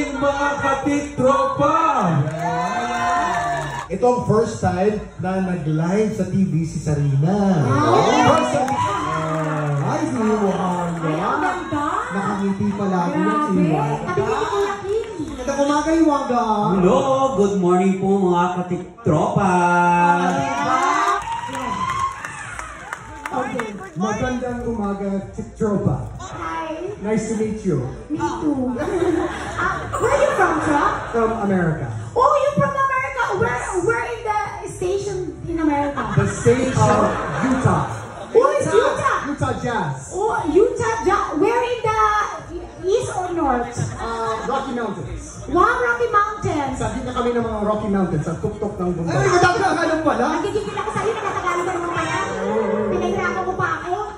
morning mga katiktropa! Ito ang first time na nag-live sa TV si Sarina. First time. Ay, si Iwanda. Nakangiti palagi yung Iwanda. Magandang umaga, Iwanda. Hello, good morning po mga katiktropa. Magandang umaga, Tiktropa. Hi. Nice to meet you. Me too. Where are you from, Chuck? From America. Oh, you're from America. Where in the station in America? The state of Utah. Oh, it's Utah. Utah Jazz. Oh, Utah. Where in the east or north? Rocky Mountains. Wow, Rocky Mountains. Sabi na kami ng mga Rocky Mountains sa tuktok ng bundok. Ay, madami na alam pala. Nagigigil ako